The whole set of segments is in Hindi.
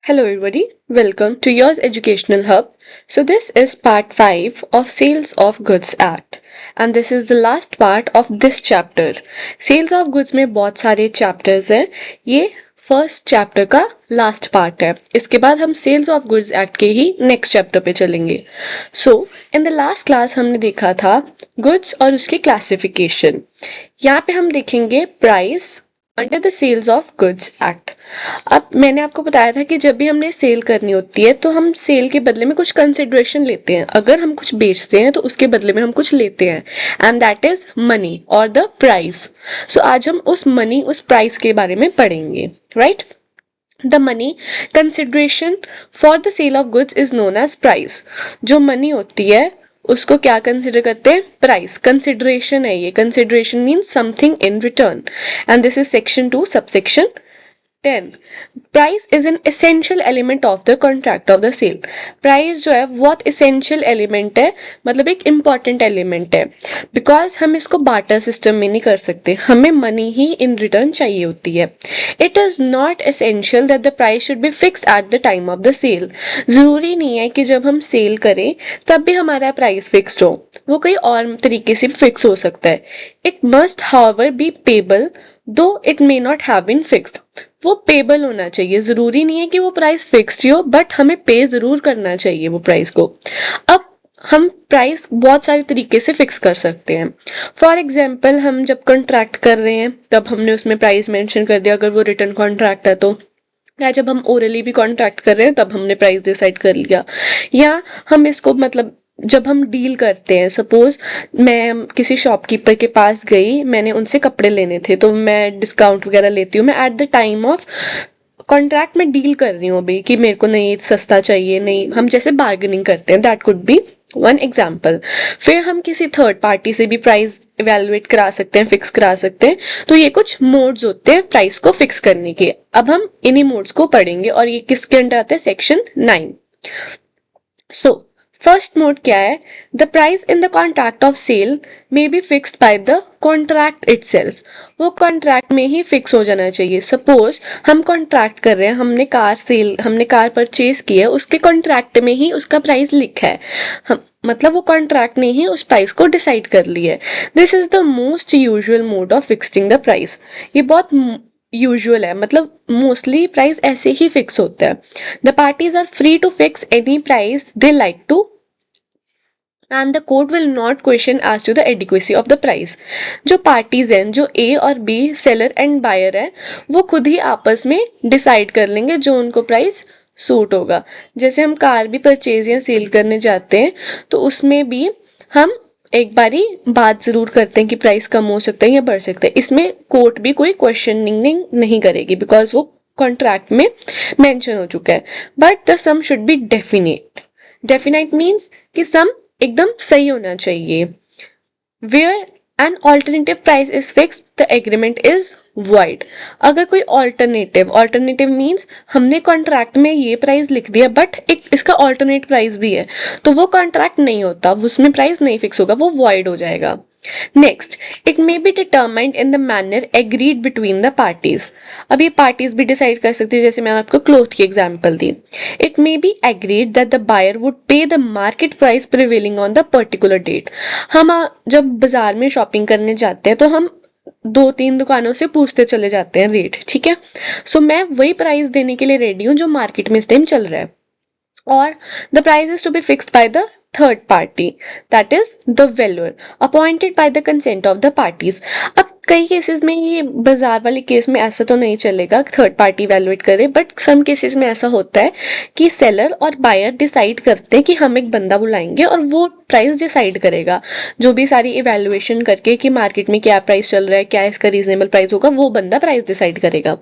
Hello, everybody. Welcome to Yours Educational Hub. So, this is part 5 of Sales of Goods Act, and this is the last part of this chapter. Sales of Goods में बहुत सारे chapters हैं. ये फर्स्ट चैप्टर का लास्ट पार्ट है. इसके बाद हम सेल्स ऑफ गुड्स एक्ट के ही नेक्स्ट चैप्टर पे चलेंगे. सो इन द लास्ट क्लास हमने देखा था गुड्स और उसकी क्लासिफिकेशन. यहाँ पे हम देखेंगे price under the sales of goods act. अब मैंने आपको बताया था कि जब भी हमने सेल करनी होती है तो हम सेल के बदले में कुछ कंसिडरेशन लेते हैं. अगर हम कुछ बेचते हैं तो उसके बदले में हम कुछ लेते हैं, एंड दैट इज मनी और द प्राइस. सो आज हम उस मनी, उस प्राइस के बारे में पढ़ेंगे, राइट? The money consideration for the sale of goods is known as price. जो मनी होती है उसको क्या कंसिडर करते हैं? प्राइस. कंसिडरेशन है ये. Consideration means something in return, and this is section 2 subsection 10. Price is an essential element of the contract of the sale. Price जो है बहुत एसेंशियल एलिमेंट है, मतलब एक इंपॉर्टेंट एलिमेंट है, बिकॉज हम इसको बार्टर सिस्टम में नहीं कर सकते. हमें मनी ही इन रिटर्न चाहिए होती है. It is not essential that the price should be fixed at the time of the sale. जरूरी नहीं है कि जब हम सेल करें तब भी हमारा प्राइस फिक्स्ड हो. वो कोई और तरीके से फिक्स हो सकता है. It must however be payable though it may not have been fixed. वो पेबल होना चाहिए. जरूरी नहीं है कि वो प्राइस फिक्स्ड हो, बट हमें पे जरूर करना चाहिए वो प्राइस को. अब हम प्राइस बहुत सारे तरीके से फिक्स कर सकते हैं. फॉर एग्जाम्पल, हम जब कॉन्ट्रैक्ट कर रहे हैं तब हमने उसमें प्राइस मेंशन कर दिया, अगर वो रिटर्न कॉन्ट्रैक्ट है तो. या जब हम ओरली भी कॉन्ट्रैक्ट कर रहे हैं तब हमने प्राइस डिसाइड कर लिया. या हम इसको मतलब जब हम डील करते हैं, सपोज मैं किसी शॉपकीपर के पास गई, मैंने उनसे कपड़े लेने थे तो मैं डिस्काउंट वगैरह लेती हूँ. मैं eight the time of contract में डील कर रही हूँ अभी कि मेरे को नहीं सस्ता चाहिए, नहीं, हम जैसे बार्गेनिंग करते हैं. That could be one example. फिर हम किसी थर्ड पार्टी से भी प्राइस इवेलुएट करा सकते हैं, फिक्स करा सकते हैं. तो ये कुछ मोड्स होते हैं प्राइस को फिक्स करने के. अब हम इन्हीं मोड्स को पढ़ेंगे और ये किसके अंडर आते हैं? सेक्शन 9. सो फर्स्ट मोड क्या है? The price in the contract of sale may be fixed by the contract itself. वो कॉन्ट्रैक्ट में ही फिक्स हो जाना चाहिए. सपोज हम कॉन्ट्रैक्ट कर रहे हैं, हमने कार परचेज की है, उसके कॉन्ट्रैक्ट में ही उसका प्राइस लिखा है. हम मतलब वो कॉन्ट्रैक्ट ने ही उस प्राइस को डिसाइड कर लिया है. This is the most usual mode of fixing the price. ये बहुत यूजुअल है, मतलब मोस्टली प्राइस ऐसे ही फिक्स होता है. The parties are free to fix any price they like to, and the court will not question as to the adequacy of the price. जो पार्टीज हैं, जो ए और बी, सेलर एंड बायर है, वो खुद ही आपस में डिसाइड कर लेंगे जो उनको प्राइस सूट होगा. जैसे हम कार भी परचेज या सेल करने जाते हैं तो उसमें भी हम एक बारी बात जरूर करते हैं कि प्राइस कम हो सकता है या बढ़ सकता है. इसमें कोर्ट भी कोई क्वेश्चनिंग नहीं करेगी, बिकॉज वो कॉन्ट्रैक्ट में मेंशन हो चुका है. But the sum should be definite. Definite means कि सम एकदम सही होना चाहिए. Where an alternative price is fixed the agreement is void. अगर कोई ऑल्टरनेटिव मीन्स हमने कॉन्ट्रैक्ट में ये प्राइस लिख दिया बट एक इसका ऑल्टरनेट प्राइस भी है, तो वो कॉन्ट्रैक्ट नहीं होता, उसमें प्राइस नहीं फिक्स होगा, वो void हो जाएगा. Next, it may be determined in the manner agreed between the parties. अब ये पार्टीज भी डिसाइड कर सकती है. जैसे मैंने आपको क्लोथ की एग्जांपल दी. It may be agreed that the buyer would pay the market price prevailing on the particular date. हम जब बाजार में शॉपिंग करने जाते हैं तो हम 2-3 दुकानों से पूछते चले जाते हैं रेट, ठीक है. सो मैं वही प्राइस देने के लिए रेडी हूँ जो मार्केट में इस टाइम चल रहा है. और the price is to be fixed by the third party, that is the valuer, appointed by the consent of the parties. अब कई केसेस में, ये बाजार वाले केस में ऐसा तो नहीं चलेगा थर्ड पार्टी वैल्यूएट करे, बट सम केसेस में ऐसा होता है कि सेलर और बायर डिसाइड करते हैं कि हम एक बंदा बुलाएंगे और वो प्राइस डिसाइड करेगा, जो भी सारी इवैल्यूएशन करके कि मार्केट में क्या प्राइस चल रहा है, क्या इसका रीजनेबल प्राइस होगा, वो बंदा प्राइस डिसाइड करेगा,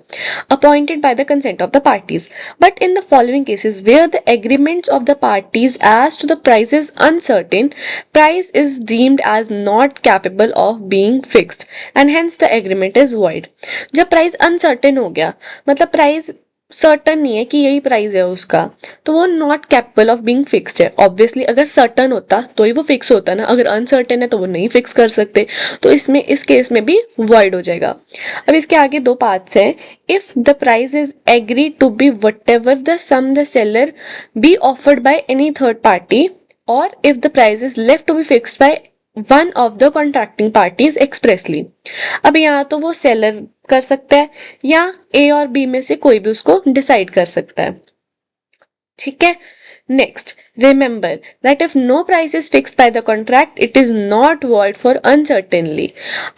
appointed by the consent of the parties. But in the following cases where the agreements of the parties as to the price is uncertain, price is deemed as not capable of being fixed and hence the agreement is void. जब प्राइस अनसर्टेन हो गया, मतलब प्राइस सर्टन नहीं है कि यही प्राइस है उसका, तो वो not capable of being fixed है। ऑब्वियसली अगर सर्टन होता तो ही वो फिक्स होता ना, अगर अनसर्टन है तो वो नहीं फिक्स कर सकते, तो इसमें इस केस में भी वॉइड हो जाएगा। अब इसके आगे दो पार्ट्स हैं। If the price is agree to be whatever the sum the seller be offered by any third party, और if the price is left to be fixed by one of the contracting parties expressly. अब यहाँ तो वो सेलर कर सकता है या ए और बी में से कोई भी उसको डिसाइड कर सकता है, ठीक है। Next, remember that if no price is fixed by the contract it is not void for uncertainly.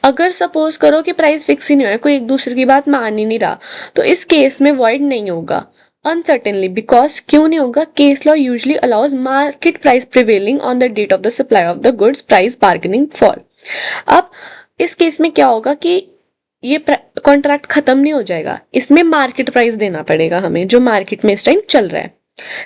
अगर सपोज करो कि प्राइस फिक्स ही नहीं हुआ, कोई एक दूसरे की बात मान ही नहीं रहा, तो इस केस में वॉइड नहीं होगा अनसर्टेनली। बिकॉज क्यों नहीं होगा? Case law usually allows market price prevailing on the date of the supply of the goods price bargaining for. अब इस केस में क्या होगा कि ये कॉन्ट्रैक्ट खत्म नहीं हो जाएगा, इसमें मार्केट प्राइस देना पड़ेगा हमें, जो मार्केट में इस टाइम चल रहा है।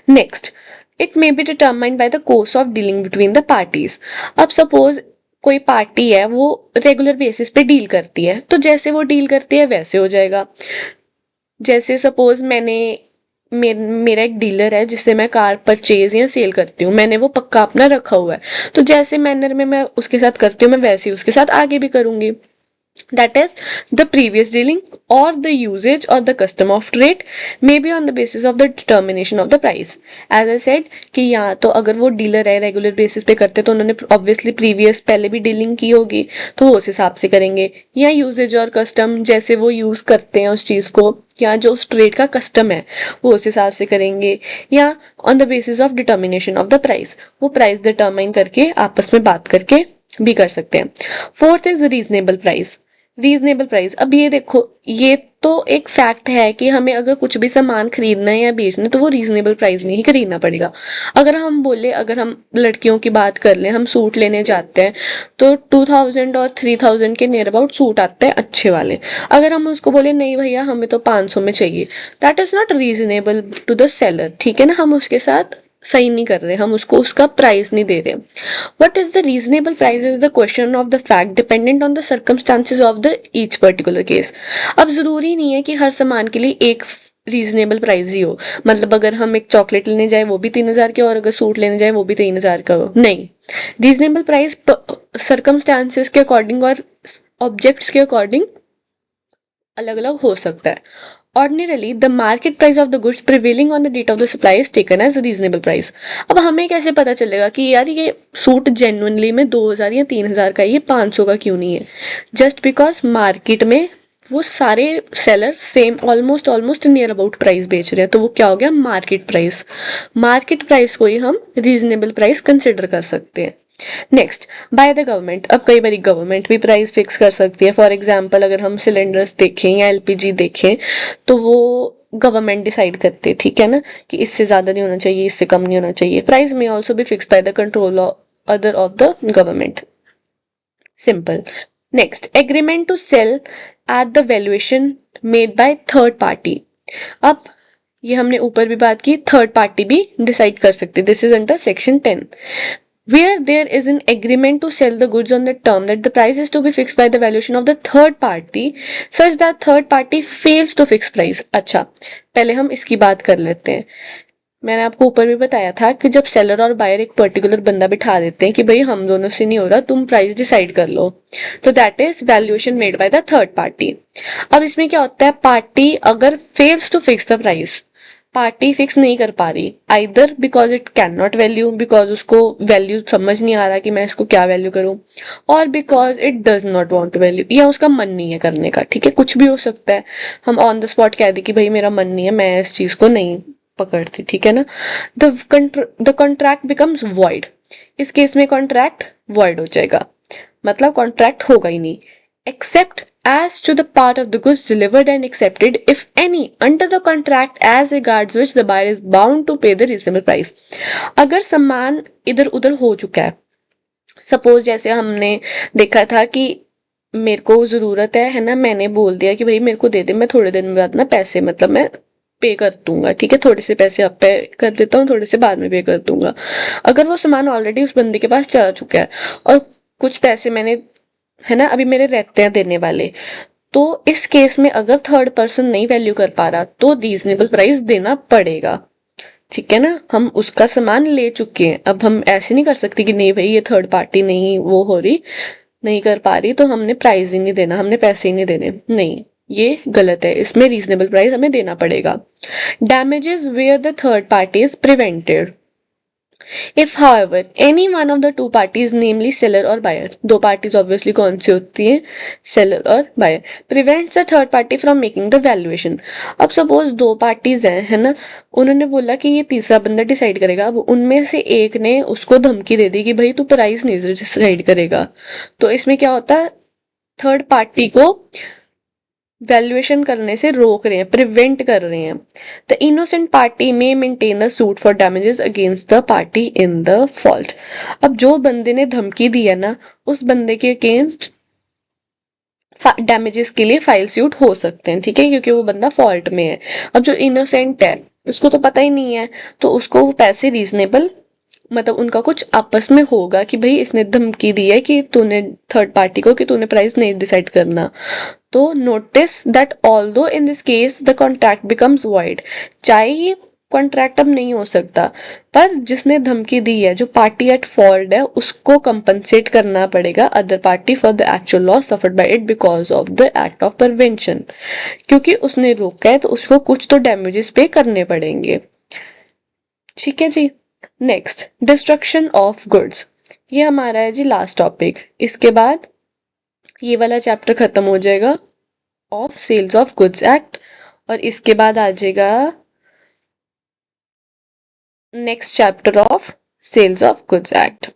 Next, it may be determined by the course of dealing between the parties. अब सपोज कोई पार्टी है वो रेगुलर बेसिस पे डील करती है, तो जैसे वो डील करती है वैसे हो जाएगा। जैसे सपोज मेरा एक डीलर है जिससे मैं कार परचेज या सेल करती हूँ, मैंने वो पक्का अपना रखा हुआ है, तो जैसे मैनर में मैं उसके साथ करती हूँ मैं वैसे ही उसके साथ आगे भी करूंगी। That is, the previous dealing or the usage or the custom of trade may be on the basis of the determination of the price. As I said कि यहाँ तो अगर वो डीलर है रेगुलर बेसिस पे करते तो उन्होंने ऑब्वियसली प्रीवियस पहले भी डीलिंग की होगी, तो वो उस हिसाब से करेंगे। या यूजेज और कस्टम, जैसे वो यूज करते हैं उस चीज को, या जो उस ट्रेड का कस्टम है वो उस हिसाब से करेंगे। या on the basis of determination of the price, वो प्राइस डिटर्माइन करके आपस में बात करके भी कर सकते हैं। Fourth is reasonable price. Reasonable price, अब ये देखो, ये तो एक फैक्ट है कि हमें अगर कुछ भी सामान खरीदना है या बेचना है तो वो रीजनेबल प्राइस में ही खरीदना पड़ेगा। अगर हम बोले, अगर हम लड़कियों की बात कर लें, हम सूट लेने जाते हैं तो 2000 और 3000 के नियर अबाउट सूट आते हैं अच्छे वाले। अगर हम उसको बोले नहीं भैया हमें तो 500 में चाहिए, that is not reasonable to the seller, ठीक है ना, हम उसके साथ सही नहीं कर रहे, हम उसको उसका प्राइस नहीं दे रहे। What is the reasonable price is the question of the fact dependent on the circumstances of the each particular case. अब जरूरी नहीं है कि हर सामान के लिए एक रीजनेबल प्राइस ही हो। मतलब अगर हम एक चॉकलेट लेने जाए वो भी 3000 के, और अगर सूट लेने जाए वो भी 3000 का हो, नहीं। रीजनेबल प्राइस सर्कमस्टांसिस के अकॉर्डिंग और ऑब्जेक्ट्स के अकॉर्डिंग अलग अलग हो सकता है। Ordinarily, the market price of the goods prevailing on the date of the supply is taken as a reasonable price. अब हमें कैसे पता चलेगा कि यार ये सूट जेन्युइनली में 2000 या 3000 का है, ये 500 का क्यों नहीं है? जस्ट बिकॉज मार्केट में वो सारे seller same almost near about price बेच रहे हैं, तो वो क्या हो गया? Market price. मार्केट प्राइस को ही हम रीजनेबल प्राइस कंसिडर कर सकते हैं। Next, by the government. अब कई बार गवर्नमेंट भी प्राइस फिक्स कर सकती है। फॉर एग्जाम्पल अगर हम सिलेंडर्स देखें या एलपीजी देखें तो वो गवर्नमेंट डिसाइड करते हैं, ठीक है ना, कि इससे ज्यादा नहीं होना चाहिए, इससे कम नहीं होना चाहिए। प्राइस में ऑल्सो भी fix by the control other of the government. Simple. Next, agreement to sell at the valuation made by third party. अब ये हमने ऊपर भी बात की, थर्ड पार्टी भी डिसाइड कर सकते। This is under section 10 where there is an agreement to sell the goods on the term that the price is to be fixed by the valuation of the third party such that third party fails to fix price। अच्छा, पहले हम इसकी बात कर लेते हैं। मैंने आपको ऊपर भी बताया था कि जब सेलर और बायर एक पर्टिकुलर बंदा बिठा देते हैं कि भाई हम दोनों से नहीं हो रहा, तुम प्राइस डिसाइड कर लो, तो that is valuation made by the third party. अब इसमें क्या होता है, पार्टी अगर fails to fix the price, party fix नहीं कर पा रही, either because it can not value, because उसको वैल्यू समझ नहीं आ रहा कि मैं इसको क्या वैल्यू करूं, और because it does not want to value, या उसका मन नहीं है करने का, ठीक है, कुछ भी हो सकता है। हम ऑन द स्पॉट कह दें कि भाई मेरा मन नहीं है, मैं इस चीज को नहीं पकड़ती, ठीक है ना। The contract becomes void. इस केस में कॉन्ट्रैक्ट वॉइड हो जाएगा, मतलब कॉन्ट्रैक्ट होगा ही नहीं, accept as to the part of the goods delivered and accepted if any under the contract as regards which the buyer is bound to pay the reasonable price। अगर सामान इधर उधर हो चुका है, सपोज जैसे हमने देखा था कि मेरे को जरूरत है ना, मैंने बोल दिया कि भाई मेरे को दे दे, मैं थोड़े दिन बाद ना पैसे मतलब मैं पे कर दूंगा, ठीक है, थोड़े से पैसे अब पे कर देता हूँ, थोड़े से बाद में पे कर दूंगा। अगर वो सामान ऑलरेडी उस बंदे के पास चला चुका है और कुछ पैसे मैंने, है ना, अभी मेरे रहते हैं देने वाले, तो इस केस में अगर थर्ड पर्सन नहीं वैल्यू कर पा रहा तो रीजनेबल प्राइस देना पड़ेगा, ठीक है ना। हम उसका सामान ले चुके हैं, अब हम ऐसे नहीं कर सकते कि नहीं भाई ये थर्ड पार्टी नहीं वो हो रही, नहीं कर पा रही तो हमने प्राइस ही नहीं देना, हमने पैसे ही नहीं देने, नहीं, ये गलत है। इसमें रीजनेबल प्राइस हमें देना पड़ेगा। Damages where the third party is prevented if however any one of the two parties namely seller और buyer, दो parties obviously कौन सी होती हैं, seller और buyer, prevents the third party from making the valuation। अब suppose दो parties हैं, है ना, उन्होंने बोला कि ये तीसरा बंदा डिसाइड करेगा। अब उनमें से एक ने उसको धमकी दे दी कि भाई तू प्राइस नहीं डिसाइड करेगा, तो इसमें क्या होता है, थर्ड पार्टी को वैल्यूएशन करने से रोक रहे हैं, प्रिवेंट कर रहे हैं। द इनोसेंट पार्टी में maintain the suit for damages against the party in the fault. अब जो बंदे ने धमकी दी है ना, उस बंदे के अगेंस्ट डैमेजेस के लिए फाइल सूट हो सकते हैं, ठीक है, क्योंकि वो बंदा फॉल्ट में है। अब जो इनोसेंट है उसको तो पता ही नहीं है, तो उसको वो पैसे रीजनेबल, मतलब उनका कुछ आपस में होगा कि भाई इसने धमकी दी है कि तूने थर्ड पार्टी को कि तूने प्राइस नहीं डिसाइड करना। तो notice that although in this case the contract becomes void, चाहे ये कॉन्ट्रैक्ट अब नहीं हो सकता, पर जिसने धमकी दी है, जो पार्टी एट फॉल्ट है, उसको कंपनसेट करना पड़ेगा other party for the actual loss suffered by it because of the act of prevention. क्योंकि उसने रोका है तो उसको कुछ तो डैमेजेस पे करने पड़ेंगे, ठीक है जी। नेक्स्ट, डिस्ट्रक्शन ऑफ गुड्स, ये हमारा है जी लास्ट टॉपिक। इसके बाद ये वाला चैप्टर खत्म हो जाएगा of sales of goods act, और इसके बाद आ जाएगा next chapter of sales of goods act.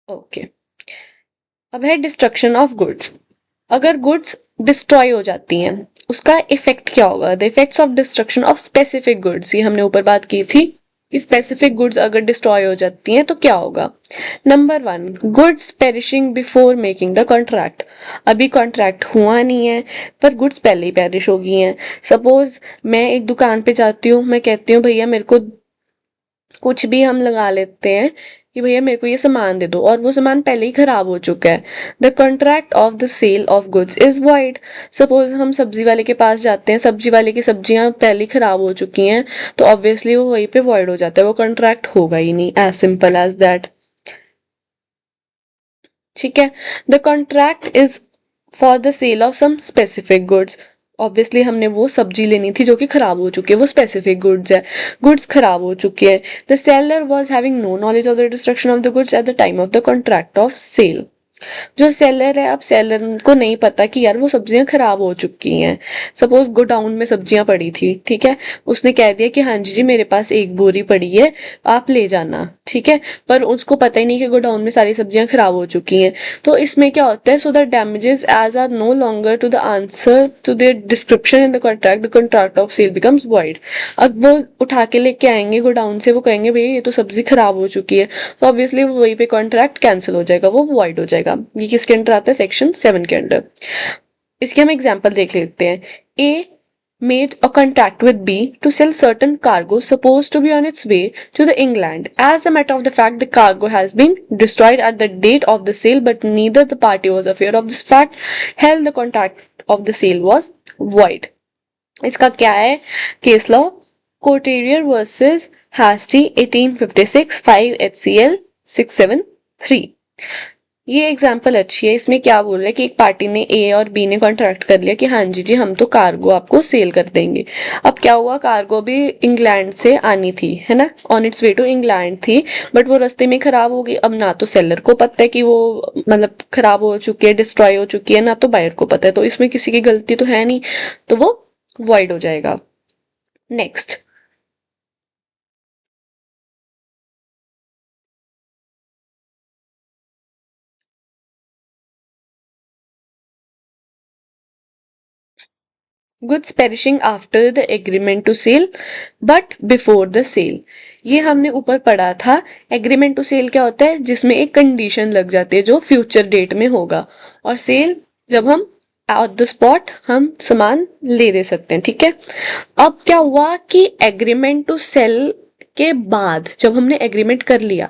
Okay, अब है डिस्ट्रक्शन ऑफ गुड्स। अगर गुड्स डिस्ट्रॉय हो जाती हैं उसका इफेक्ट क्या होगा, the effects of destruction of specific goods, ये हमने ऊपर बात की थी। स्पेसिफिक गुड्स अगर डिस्ट्रॉय हो जाती हैं तो क्या होगा। Number 1, goods perishing before making the contract. अभी कॉन्ट्रैक्ट हुआ नहीं है पर गुड्स पहले ही पेरिश हो गई हैं। सपोज मैं एक दुकान पे जाती हूँ, मैं कहती हूँ भैया मेरे को कुछ भी हम लगा लेते हैं कि भैया मेरे को ये सामान दे दो, और वो सामान पहले ही खराब हो चुका है। The contract of the sale of goods is void. Suppose हम सब्जी वाले के पास जाते हैं, सब्जी वाले की सब्जियां पहले ही खराब हो चुकी हैं, तो ऑब्वियसली वो वहीं पे वॉइड हो जाता है, वो कॉन्ट्रैक्ट होगा ही नहीं, एज सिंपल एज दैट, ठीक है। The contract is for the sale of some specific goods. Obviously हमने वो सब्जी लेनी थी जो कि खराब हो चुकी है, वो स्पेसिफिक गुड्स है, गुड्स खराब हो चुकी है। The seller was having no knowledge of the destruction of the goods at the time of the contract of sale. जो सेलर है, अब सेलर को नहीं पता कि यार वो सब्जियां खराब हो चुकी हैं। सपोज गोडाउन में सब्जियां पड़ी थी, ठीक है, उसने कह दिया कि हाँ जी जी मेरे पास एक बोरी पड़ी है, आप ले जाना, ठीक है, पर उसको पता ही नहीं कि गोडाउन में सारी सब्जियां खराब हो चुकी हैं। तो इसमें क्या होता है, so the damages as are no longer to the answer to the description in the contract of sale becomes void. अब वो उठा के लेके आएंगे गोडाउन से, वो कहेंगे भैया ये तो सब्जी खराब हो चुकी है, तो ऑब्वियसली वो वहीं पे कॉन्ट्रैक्ट कैंसिल हो जाएगा, वो वॉइड हो जाएगा। ये किसके अंडर आता है, सेक्शन 7 के अंडर। इसके हम एग्जांपल देख लेते हैं। ए made a contract with B to sell certain cargo supposed to be on its way to the England. As a matter of the fact, the cargo has been destroyed at the date of the sale, but neither the party was aware of this fact. Held the contract of the sale was void. इसका क्या है केस लॉ, कोटेरियर वर्सेस हास्टी 1856 5 HCL 673। ये एग्जाम्पल अच्छी है। इसमें क्या बोल रहा है कि एक पार्टी ने ए और बी ने कॉन्ट्रैक्ट कर लिया कि हाँ जी जी हम तो कार्गो आपको सेल कर देंगे। अब क्या हुआ, कार्गो भी इंग्लैंड से आनी थी, है ना, on its way to England थी, बट वो रास्ते में खराब हो गई। अब ना तो सेलर को पता है कि वो मतलब खराब हो चुकी है, डिस्ट्रॉय हो चुकी है, ना तो बायर को पता है, तो इसमें किसी की गलती तो है नहीं, तो वो वॉइड हो जाएगा। Next, goods perishing after the agreement to sell but before the sale. ये हमने ऊपर पढ़ा था। एग्रीमेंट टू सेल क्या होता है, जिसमें एक कंडीशन लग जाती है जो फ्यूचर डेट में होगा, और सेल जब हम ऑन द स्पॉट हम सामान ले दे सकते हैं, ठीक है। अब क्या हुआ कि एग्रीमेंट टू सेल के बाद जब हमने एग्रीमेंट कर लिया,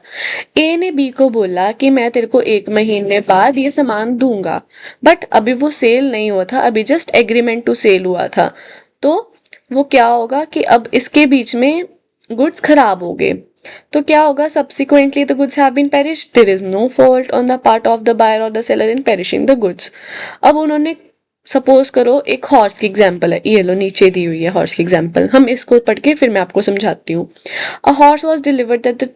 ए ने बी को बोला कि मैं तेरे को 1 महीने बाद ये सामान दूंगा, बट अभी वो सेल नहीं हुआ था, अभी जस्ट एग्रीमेंट टू सेल हुआ था, तो वो क्या होगा कि अब इसके बीच में गुड्स खराब हो गए, तो क्या होगा, subsequently the goods have been perished, there is no fault on the part of the buyer और the seller in perishing the goods. अब उन्होंने, सपोज करो एक हॉर्स की एग्जाम्पल है, ये लो नीचे दी हुई है हॉर्स की एग्जाम्पल, हम इसको पढ़ के फिर मैं आपको समझाती हूँ। A horse was delivered at the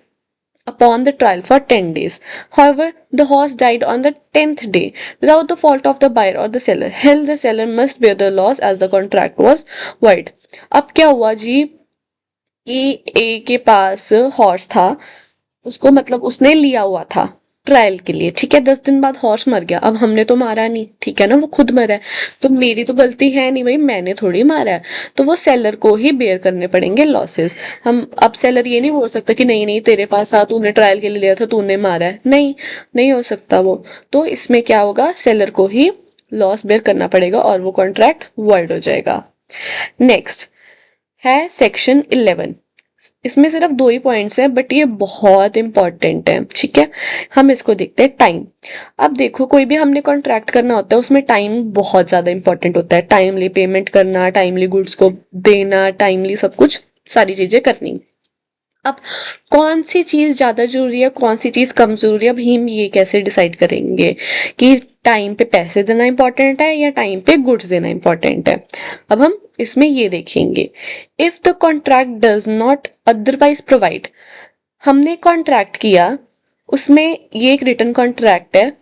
upon the trial for 10 days. However, the horse died on the 10th day without the fault of the buyer or the seller. Hell, the seller must bear the loss as the contract was void. अब क्या हुआ जी कि ए के पास हॉर्स था, उसको मतलब उसने लिया हुआ था ट्रायल के लिए, ठीक है, 10 दिन बाद हॉर्स मर गया, अब हमने तो मारा नहीं, ठीक है ना, वो खुद मरा है, तो मेरी तो गलती है नहीं भाई, मैंने थोड़ी मारा है, तो वो सेलर को ही बेयर करने पड़ेंगे लॉसेस। हम अब सेलर ये नहीं बोल सकता कि नहीं नहीं तेरे पास आ, तूने ट्रायल के लिए लिया था, तूने मारा है, नहीं, नहीं हो सकता वो, तो इसमें क्या होगा, सेलर को ही लॉस बेयर करना पड़ेगा और वो कॉन्ट्रैक्ट वॉइड हो जाएगा। नेक्स्ट है सेक्शन 11, इसमें सिर्फ 2 ही पॉइंट्स हैं बट ये बहुत इंपॉर्टेंट है, ठीक है, हम इसको देखते हैं। टाइम। अब देखो कोई भी हमने कॉन्ट्रैक्ट करना होता है उसमें टाइम बहुत ज्यादा इंपॉर्टेंट होता है, टाइमली पेमेंट करना, टाइमली गुड्स को देना, टाइमली सब कुछ सारी चीजें करनी। अब कौन सी चीज ज्यादा जरूरी है, कौन सी चीज कम जरूरी है, अब हम ये कैसे डिसाइड करेंगे कि टाइम पे पैसे देना इंपॉर्टेंट है या टाइम पे गुड्स देना इंपॉर्टेंट है। अब हम इसमें ये देखेंगे, if the contract does not otherwise provide, हमने कॉन्ट्रैक्ट किया, उसमें ये एक रिटन कॉन्ट्रैक्ट है,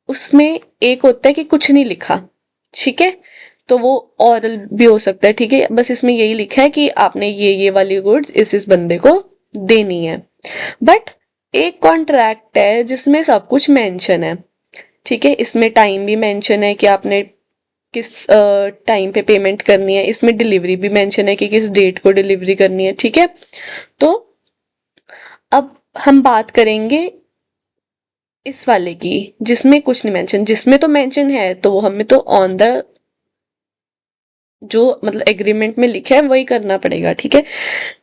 उसमें एक होता है कि कुछ नहीं लिखा, ठीक है, तो वो ऑरल भी हो सकता है, ठीक है, बस इसमें यही लिखा है कि आपने ये वाली गुड्स इस बंदे को देनी है। बट एक कॉन्ट्रैक्ट है जिसमें सब कुछ मेंशन है, ठीक है, इसमें टाइम भी मेंशन है कि आपने किस टाइम पे पेमेंट करनी है, इसमें डिलीवरी भी मेंशन है कि किस डेट को डिलीवरी करनी है, ठीक है। तो अब हम बात करेंगे इस वाले की जिसमें कुछ नहीं मेंशन, जिसमें तो मेंशन है तो वो हमें तो ऑन द जो मतलब एग्रीमेंट में लिखा है वही करना पड़ेगा, ठीक है,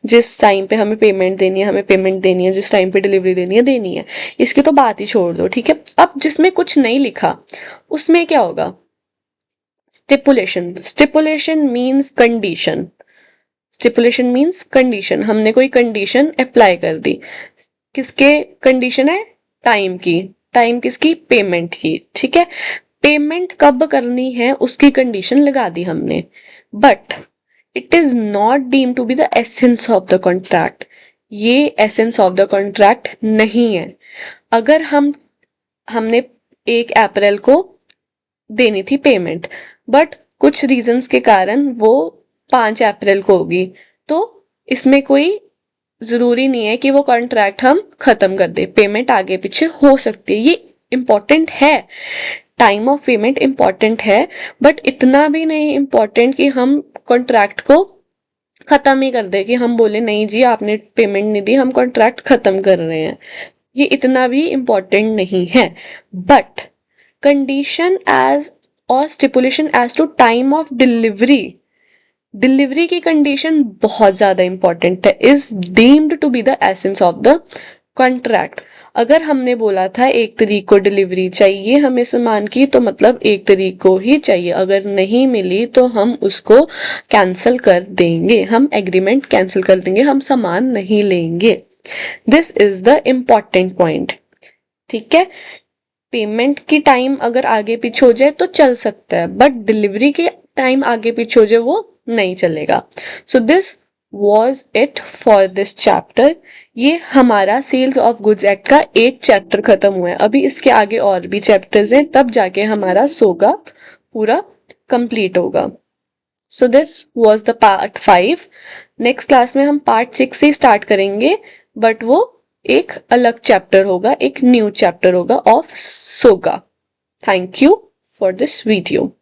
जिस टाइम पे हमें पेमेंट देनी है हमें पेमेंट देनी है, जिस टाइम पे डिलीवरी देनी है, इसकी तो बात ही छोड़ दो, ठीक है। अब जिसमें कुछ नहीं लिखा उसमें क्या होगा, stipulation. Stipulation means condition, stipulation means condition, हमने कोई कंडीशन अप्लाई कर दी, किसके कंडीशन है, टाइम की, टाइम किसकी, पेमेंट की, ठीक है, पेमेंट कब करनी है उसकी कंडीशन लगा दी हमने, but it is not deem to be the essence of the contract, ये एसेंस ऑफ द कॉन्ट्रैक्ट नहीं है। अगर हमने 1 अप्रैल को देनी थी पेमेंट, बट कुछ रीजंस के कारण वो 5 अप्रैल को होगी, तो इसमें कोई जरूरी नहीं है कि वो कॉन्ट्रैक्ट हम खत्म कर दे, पेमेंट आगे पीछे हो सकती है, ये इंपॉर्टेंट है, टाइम ऑफ पेमेंट इंपॉर्टेंट है, बट इतना भी नहीं इंपॉर्टेंट कि हम कॉन्ट्रैक्ट को खत्म ही कर दे, कि हम बोले नहीं जी आपने पेमेंट नहीं दी हम कॉन्ट्रैक्ट खत्म कर रहे हैं, ये इतना भी इंपॉर्टेंट नहीं है। बट कंडीशन एज और stipulation as to time of delivery, delivery की कंडीशन बहुत ज्यादा इंपॉर्टेंट है, is deemed to be the essence of the contract. अगर हमने बोला था 1 तारीख को डिलीवरी चाहिए हमें सामान की, तो मतलब 1 तारीख को ही चाहिए, अगर नहीं मिली तो हम उसको कैंसिल कर देंगे, हम एग्रीमेंट कैंसिल कर देंगे, हम सामान नहीं लेंगे। This is the important point, ठीक है। पेमेंट की टाइम अगर आगे पीछे हो जाए तो चल सकता है, बट डिलीवरी के टाइम आगे पीछे हो जाए वो नहीं चलेगा। So this was it for this chapter, ये हमारा सेल्स ऑफ गुड्स एक्ट का एक चैप्टर खत्म हुआ है, अभी इसके आगे और भी चैप्टर्स हैं, तब जाके हमारा सोगा पूरा कंप्लीट होगा। So this was the part 5, next class में हम पार्ट 6 से स्टार्ट करेंगे, बट वो एक अलग चैप्टर होगा, एक न्यू चैप्टर होगा ऑफ सोगा। Thank you for this video.